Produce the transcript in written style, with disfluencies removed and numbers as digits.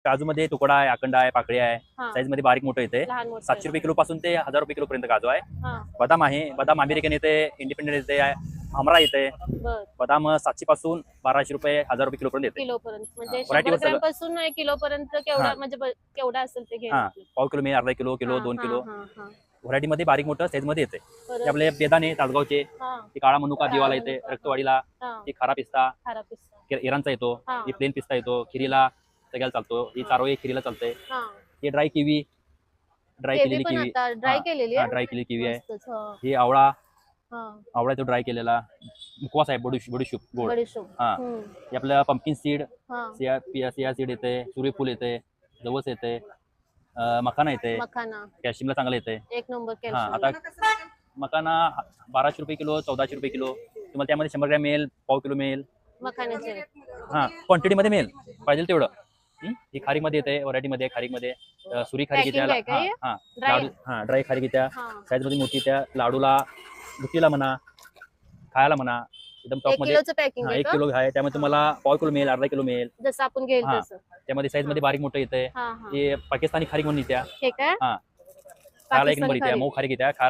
काजू मध्ये तुकडा आहे, अखंड आहे, पाकळी आहे. हा. साईज मध्ये बारीक मोठं येते. लहान मोठं 700 रुपये किलो पासून ते 1000 रुपये किलो पर्यंत काजू आहे. हा. बदाम आहे, बदाम अमेरिकन येते, इंडिपेंडेंट येते, अमरा येते. बर. बदाम 700 पासून 1200 रुपये 1000 रुपये किलो पर्यंत येते. किलो पर्यंत म्हणजे variety वर 100 ग्रॅम सगळं. पासून 1 किलो पर्यंत केवढा हा. म्हणजे केवढा असेल ते हा, घेणं. पाव किलो मिळेल, अर्धा किलो, किलो, 2 किलो. व्हरायटी मध्ये बारीक मोठं साईज मध्ये येते. परत. ते आपले बेदाणे तासगावचे, हा. ते काळा मनुका काळा दिवाला येते, मनुका. रक्तवाढीला, हा. ते खारा पिस्ता, खारा पिस्ता. इराणचा येतो, हा. ही प्लेन पिस्ता येतो, खिरीला सगळ्याला चालतो, ही हा. चारोळी खिरीला चालते. हा. ही ड्राय किवी, ड्राय केवी केलेली पण किवी. आता ड्राय केलेली आहे. ड्राय केलेली किवी आहे. मस्तच, हा. ही आवळा, हा. आवळा तो ड्राय केलेला. मुकवास आहे, बडीशूप गोड. बडीशोप. हा. हम्म. हे आपलं पंपकिन सीड, हा. सिया सीड येते, सूर्यफूल येते, जवस येते, मखाना येते, मखाना कॅल्शियमला चांगलं येते. एक नंबर हा, आता कॅल्शियम. मखाना 1200 रुपये किलो, 1400 रुपये किलो. तुम्हाला त्यामध्ये 100 ग्रॅम मिळेल, पाव किलो मिळेल. मखाण्याचे. हा, क्वांटिटी मध्ये मिळेल, पाहिजे तेवढं. ही खारीक मध्ये येते, व्हरायटी मध्ये खारीक मध्ये सुरी खारीक येते. Packing आहे का हे? हा, Dry लाडू, हा, ड्राय खारीक येत्या, हा. साईज मध्ये मोठी त्या लाडूला, बुकीला म्हणा, खायला म्हणा, एकदम 1 टॉप मध्ये. किलोचं पॅकिंग हा, आहे 1 का? किलो आहे, त्यामध्ये तुम्हाला पाव किलो मिळेल, अर्धा किलो मिळेल. जसं आपण घेईल हा. तसं. त्यामध्ये साईज मध्ये बारीक मोठं येते. हा. हा. हे पाकिस्तानी खारीक म्हणून येत्या. हे काय? हा, खायला एक पाकिस्तानी नंबर येत्या, खारीक. मऊ खारीक येत्या, खायला